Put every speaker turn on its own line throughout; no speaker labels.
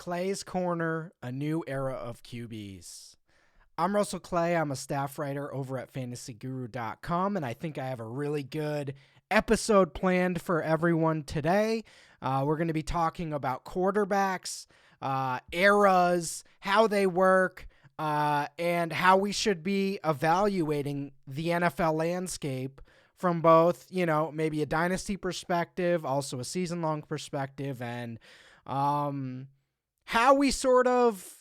Clay's Corner, a new era of QBs. I'm Russell Clay. I'm a staff writer over at fantasyguru.com, and I think I have a really good episode planned for everyone today. We're going to be talking about quarterbacks, eras, how they work, and how we should be evaluating the NFL landscape from both, maybe a dynasty perspective, also a season-long perspective, and how we sort of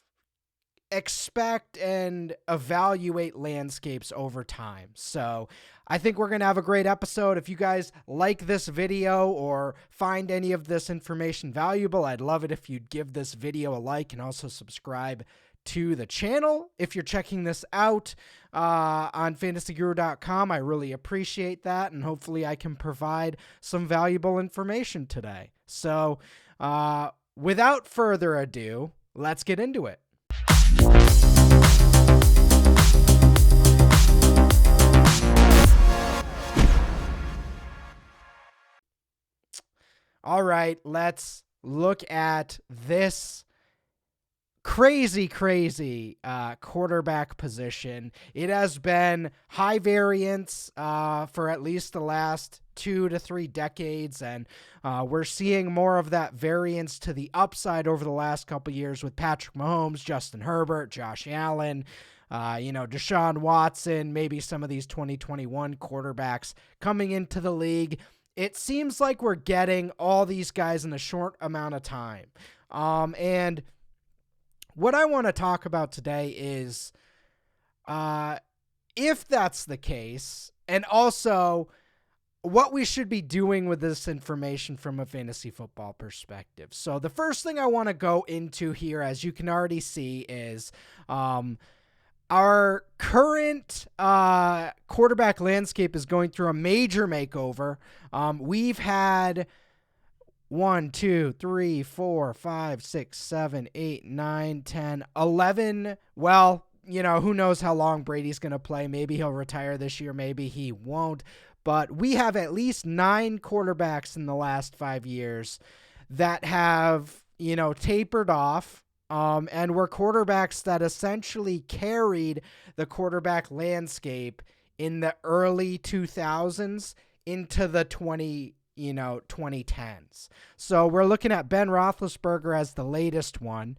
expect and evaluate landscapes over time. So I think we're going to have a great episode. If you guys like this video or find any of this information valuable, I'd love it if you'd give this video a like and also subscribe to the channel. If you're checking this out on fantasyguru.com, I really appreciate that, and hopefully I can provide some valuable information today. So without further ado, let's get into it. All right, let's look at this crazy quarterback position. It has been high variance for at least the last 2 to 3 decades, and we're seeing more of that variance to the upside over the last couple years with Patrick Mahomes, Justin Herbert, Josh Allen, Deshaun Watson, maybe some of these 2021 quarterbacks coming into the league. It seems like we're getting all these guys in a short amount of time. And what I want to talk about today is if that's the case, and also what we should be doing with this information from a fantasy football perspective. So the first thing I want to go into here, as you can already see, is our current quarterback landscape is going through a major makeover. We've had 1, 2, 3, 4, 5, 6, 7, 8, 9, 10, 11. Well, who knows how long Brady's going to play. Maybe he'll retire this year. Maybe he won't. But we have at least 9 quarterbacks in the last 5 years that have, tapered off. And were quarterbacks that essentially carried the quarterback landscape in the early 2000s into the 2010s. So we're looking at Ben Roethlisberger as the latest one,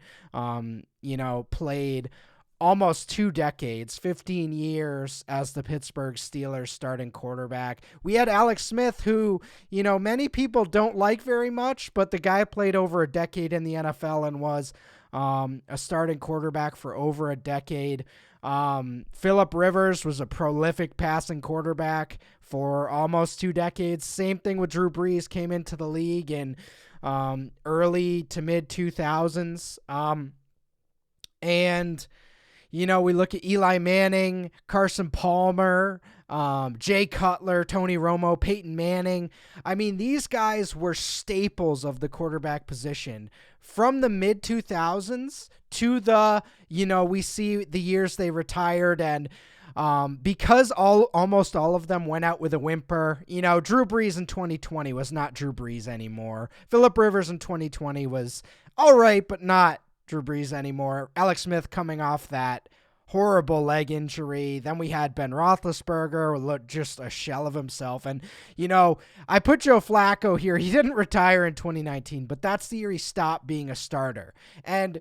played almost 2 decades, 15 years as the Pittsburgh Steelers starting quarterback. We had Alex Smith, who, many people don't like very much, but the guy played over a decade in the NFL and was a starting quarterback for over a decade. Phillip Rivers was a prolific passing quarterback for almost 2 decades. Same thing with Drew Brees, came into the league in early to mid 2000s. And we look at Eli Manning, Carson Palmer, Jay Cutler, Tony Romo, Peyton Manning. I mean, these guys were staples of the quarterback position from the mid 2000s to the, we see the years they retired. And because almost all of them went out with a whimper, Drew Brees in 2020 was not Drew Brees anymore. Phillip Rivers in 2020 was all right, but not Drew Brees anymore. Alex Smith coming off that horrible leg injury. Then we had Ben Roethlisberger, looked just a shell of himself. And, I put Joe Flacco here. He didn't retire in 2019, but that's the year he stopped being a starter. And,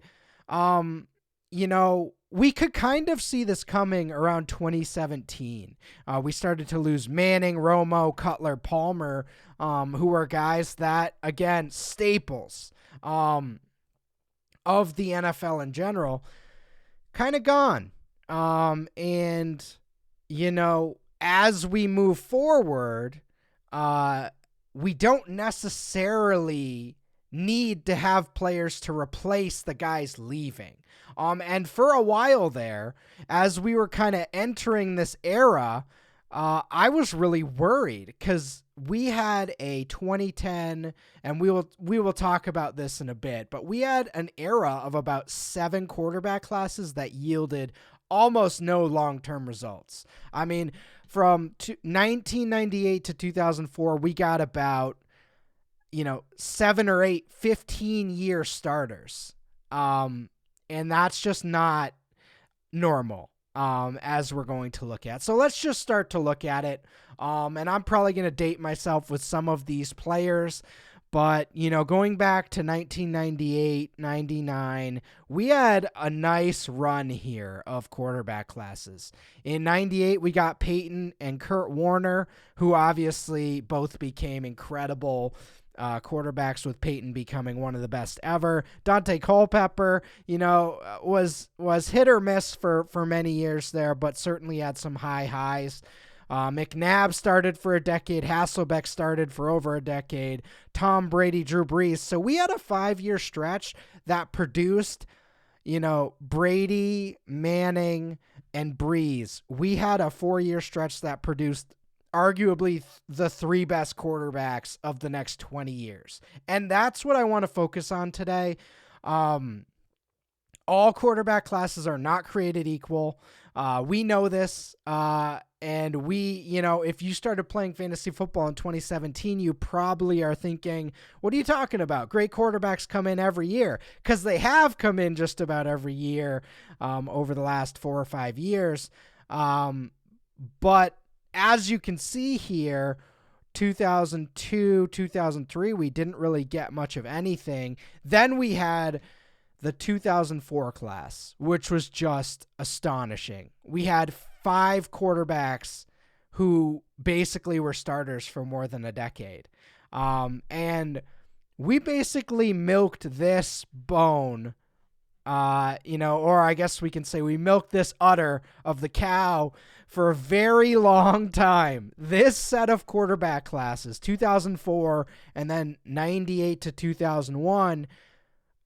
we could kind of see this coming around 2017. We started to lose Manning, Romo, Cutler, Palmer, who were guys that, again, staples of the NFL in general, kind of gone. And, as we move forward, we don't necessarily need to have players to replace the guys leaving. And for a while there, as we were kind of entering this era, I was really worried because we had a 2010, and we will talk about this in a bit, but we had an era of about 7 quarterback classes that yielded almost no long-term results. I mean, from 1998 to 2004, we got about 7 or 8 15-year starters. And that's just not normal, as we're going to look at. So let's just start to look at it. And I'm probably going to date myself with some of these players. But, going back to 1998, 99, we had a nice run here of quarterback classes. In 98, we got Peyton and Kurt Warner, who obviously both became incredible quarterbacks, with Peyton becoming one of the best ever. Dante Culpepper, was hit or miss for many years there, but certainly had some high highs. McNabb started for a decade. Hasselbeck started for over a decade. Tom Brady, Drew Brees. So we had a 5-year stretch that produced, Brady, Manning, and Brees. We had a 4-year stretch that produced arguably the 3 best quarterbacks of the next 20 years. And that's what I want to focus on today. All quarterback classes are not created equal. We know this. And if you started playing fantasy football in 2017, you probably are thinking, what are you talking about? Great quarterbacks come in every year, because they have come in just about every year over the last 4 or 5 years. But as you can see here, 2002, 2003, we didn't really get much of anything. Then we had the 2004 class, which was just astonishing. We had 5 quarterbacks who basically were starters for more than a decade. And we basically milked this bone, or I guess we can say we milked this udder of the cow for a very long time. This set of quarterback classes, 2004 and then 98 to 2001,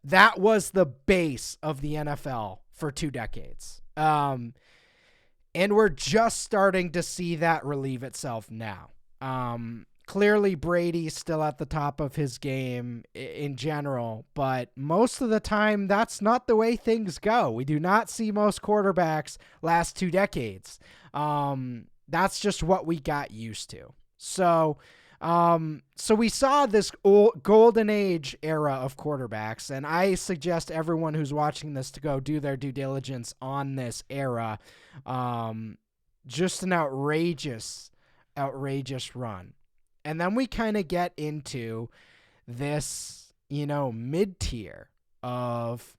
that was the base of the NFL for 2 decades. And we're just starting to see that relieve itself now. Clearly, Brady's still at the top of his game in general, but most of the time, that's not the way things go. We do not see most quarterbacks last 2 decades. That's just what we got used to. So we saw this golden age era of quarterbacks, and I suggest everyone who's watching this to go do their due diligence on this era. Just an outrageous run. And then we kind of get into this, mid-tier of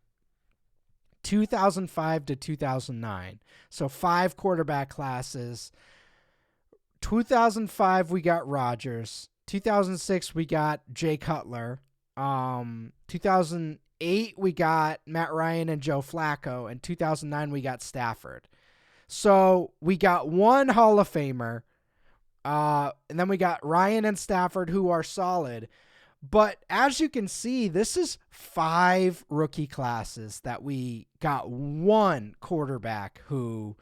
2005 to 2009. So 5 quarterback classes. 2005, we got Rodgers. 2006, we got Jay Cutler. 2008, we got Matt Ryan and Joe Flacco. And 2009, we got Stafford. So we got 1 Hall of Famer. And then we got Ryan and Stafford, who are solid. But as you can see, this is 5 rookie classes that we got 1 quarterback who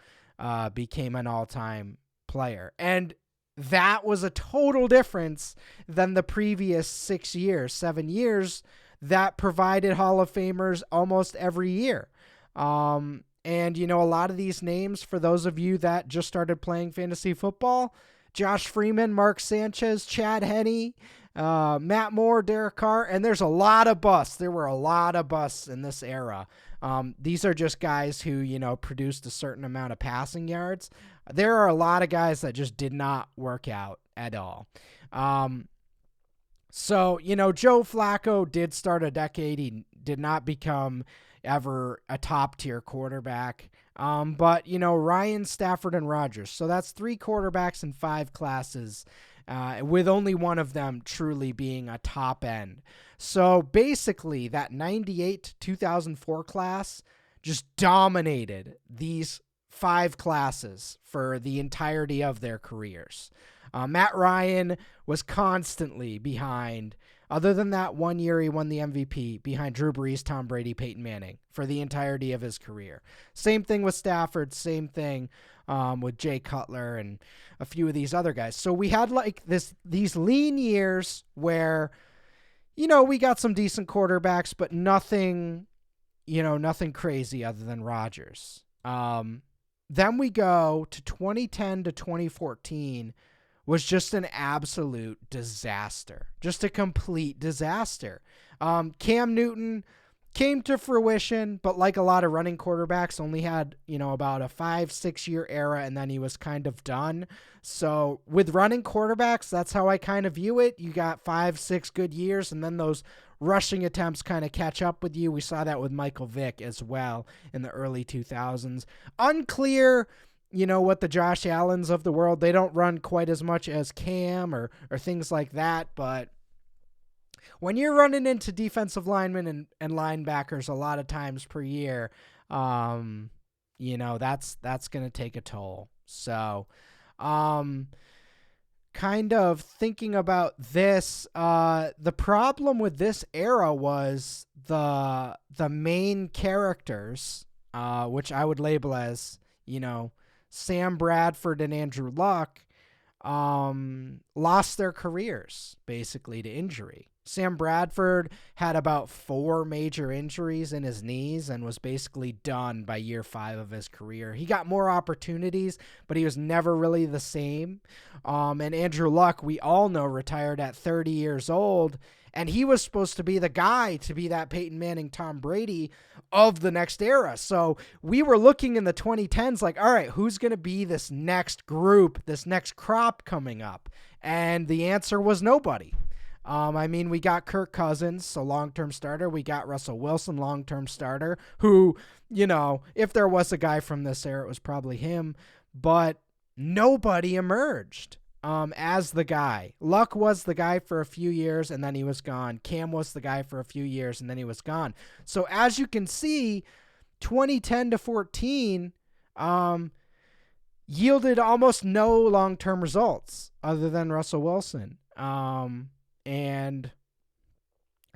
became an all-time player. And that was a total difference than the previous 7 years that provided Hall of Famers almost every year. And, a lot of these names, for those of you that just started playing fantasy football, Josh Freeman, Mark Sanchez, Chad Henne, Matt Moore, Derek Carr, and there's a lot of busts. There were a lot of busts in this era. These are just guys who, produced a certain amount of passing yards. There are a lot of guys that just did not work out at all. So, Joe Flacco did start a decade. He did not become ever a top-tier quarterback. But, Ryan, Stafford, and Rodgers. So that's 3 quarterbacks in 5 classes, with only one of them truly being a top end. So basically, that 98 to 2004 class just dominated these 5 classes for the entirety of their careers. Matt Ryan was constantly behind, other than that 1 year he won the MVP, behind Drew Brees, Tom Brady, Peyton Manning for the entirety of his career. Same thing with Stafford, same thing with Jay Cutler and a few of these other guys. So we had these lean years where, we got some decent quarterbacks, but nothing crazy other than Rodgers. Then we go to 2010 to 2014 was just an absolute disaster, just a complete disaster. Cam Newton came to fruition, but like a lot of running quarterbacks, only had, about a 5-6 year era, and then he was kind of done. So with running quarterbacks, that's how I kind of view it. You got 5-6 good years, and then those rushing attempts kind of catch up with you. We saw that with Michael Vick as well in the early 2000s. Unclear, what the Josh Allens of the world, they don't run quite as much as Cam or things like that, but when you're running into defensive linemen and linebackers a lot of times per year, that's going to take a toll. So, kind of thinking about this, the problem with this era was the main characters, which I would label as, Sam Bradford and Andrew Luck, lost their careers basically to injury. Sam Bradford had about 4 major injuries in his knees and was basically done by year 5 of his career. He got more opportunities, but he was never really the same. And Andrew Luck, we all know, retired at 30 years old, and he was supposed to be the guy to be that Peyton Manning, Tom Brady of the next era. So we were looking in the 2010s like, all right, who's going to be this next group, this next crop coming up? And the answer was nobody. We got Kirk Cousins, so long-term starter. We got Russell Wilson, long-term starter, who, if there was a guy from this era, it was probably him. But nobody emerged as the guy. Luck was the guy for a few years, and then he was gone. Cam was the guy for a few years, and then he was gone. So as you can see, 2010 to 14 yielded almost no long-term results other than Russell Wilson. And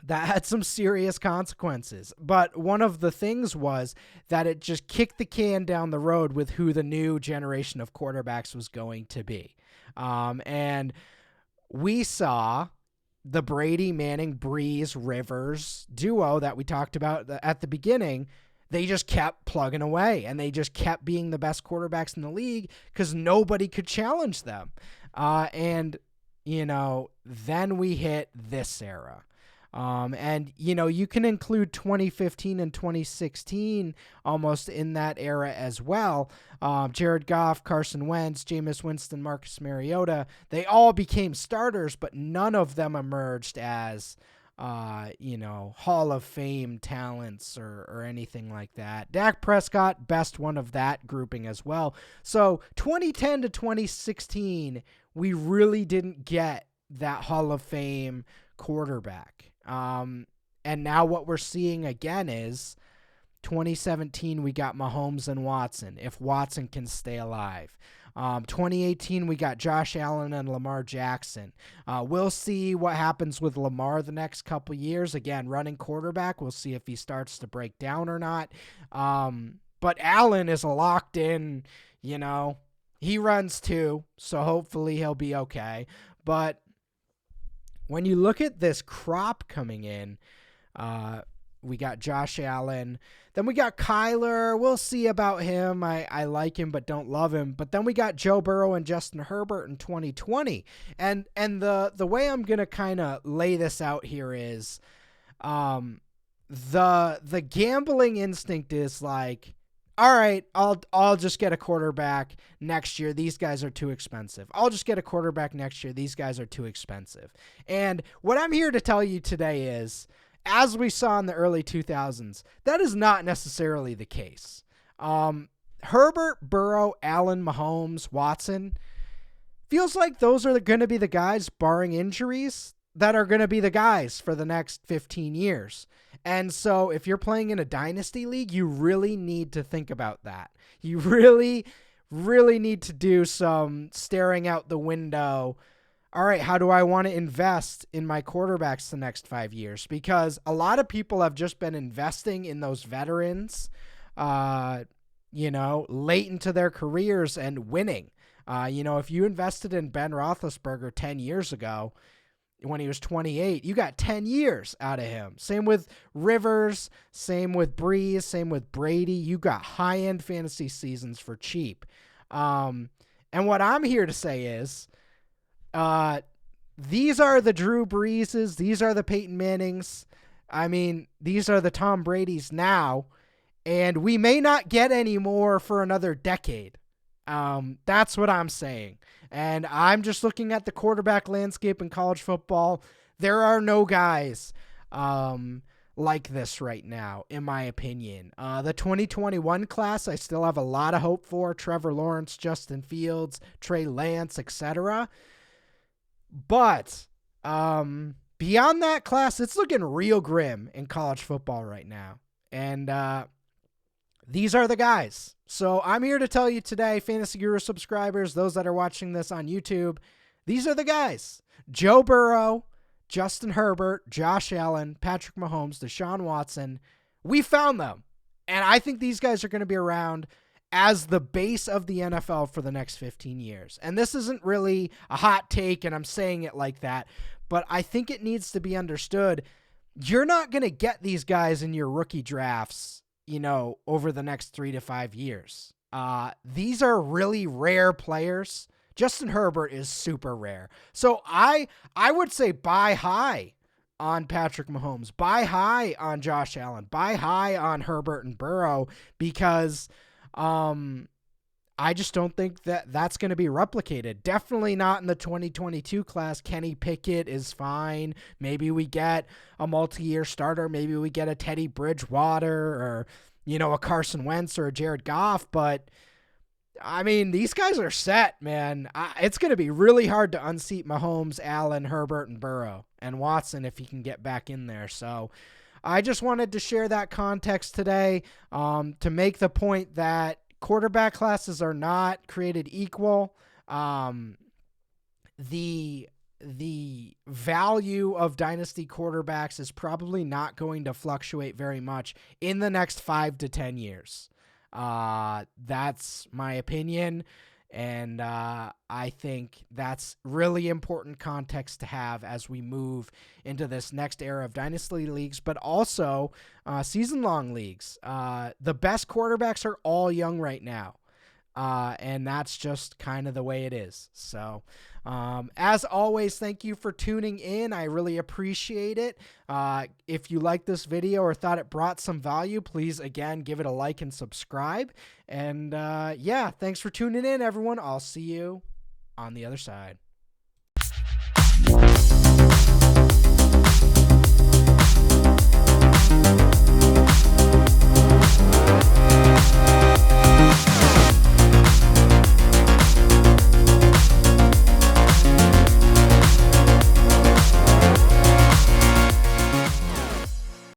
that had some serious consequences. But one of the things was that it just kicked the can down the road with who the new generation of quarterbacks was going to be. And we saw the Brady, Manning, Breeze, Rivers duo that we talked about at the beginning. They just kept plugging away, and they just kept being the best quarterbacks in the league because nobody could challenge them. Then we hit this era. You can include 2015 and 2016 almost in that era as well. Jared Goff, Carson Wentz, Jameis Winston, Marcus Mariota, they all became starters, but none of them emerged as, Hall of Fame talents or anything like that. Dak Prescott, best one of that grouping as well. So 2010 to 2016, we really didn't get that Hall of Fame quarterback. And now what we're seeing again is 2017, we got Mahomes and Watson, if Watson can stay alive. 2018, we got Josh Allen and Lamar Jackson. We'll see what happens with Lamar the next couple years. Again, running quarterback. We'll see if he starts to break down or not. But Allen is locked in, He runs too, so hopefully he'll be okay. But when you look at this crop coming in, we got Josh Allen. Then we got Kyler. We'll see about him. I like him but don't love him. But then we got Joe Burrow and Justin Herbert in 2020. And the way I'm going to kind of lay this out here is the gambling instinct is like, all right, I'll just get a quarterback next year. These guys are too expensive. I'll just get a quarterback next year. These guys are too expensive. And what I'm here to tell you today is, as we saw in the early 2000s, that is not necessarily the case. Herbert, Burrow, Allen, Mahomes, Watson, feels like those are going to be the guys, barring injuries, that are going to be the guys for the next 15 years. And so if you're playing in a dynasty league, you really need to think about that. You really, really need to do some staring out the window. All right, how do I want to invest in my quarterbacks the next 5 years? Because a lot of people have just been investing in those veterans, late into their careers and winning. If you invested in Ben Roethlisberger 10 years ago, when he was 28, you got 10 years out of him. Same with Rivers, same with Breeze, same with Brady. You got high-end fantasy seasons for cheap. And what I'm here to say is, these are the Drew Breeses. These are the Peyton Mannings. I mean, these are the Tom Brady's now, and we may not get any more for another decade. That's what I'm saying. And I'm just looking at the quarterback landscape in college football. There are no guys like this right now, in my opinion. The 2021 class, I still have a lot of hope for. Trevor Lawrence, Justin Fields, Trey Lance, etc. But beyond that class, it's looking real grim in college football right now. And these are the guys. So I'm here to tell you today, Fantasy Guru subscribers, those that are watching this on YouTube, these are the guys. Joe Burrow, Justin Herbert, Josh Allen, Patrick Mahomes, Deshaun Watson. We found them. And I think these guys are going to be around as the base of the NFL for the next 15 years. And this isn't really a hot take, and I'm saying it like that, but I think it needs to be understood. You're not going to get these guys in your rookie drafts, over the next 3 to 5 years. These are really rare players. Justin Herbert is super rare. So I would say buy high on Patrick Mahomes, buy high on Josh Allen, buy high on Herbert and Burrow, because I just don't think that that's going to be replicated. Definitely not in the 2022 class. Kenny Pickett is fine. Maybe we get a multi-year starter. Maybe we get a Teddy Bridgewater or, a Carson Wentz or a Jared Goff. But, I mean, these guys are set, man. It's going to be really hard to unseat Mahomes, Allen, Herbert, and Burrow, and Watson if he can get back in there. So I just wanted to share that context today to make the point that quarterback classes are not created equal. The value of dynasty quarterbacks is probably not going to fluctuate very much in the next 5 to 10 years. That's my opinion. And I think that's really important context to have as we move into this next era of dynasty leagues, but also season-long leagues. The best quarterbacks are all young right now, and that's just kind of the way it is. So as always, thank you for tuning in. I really appreciate it. If you liked this video or thought it brought some value, please, again, give it a like and subscribe. And yeah, thanks for tuning in, everyone. I'll see you on the other side.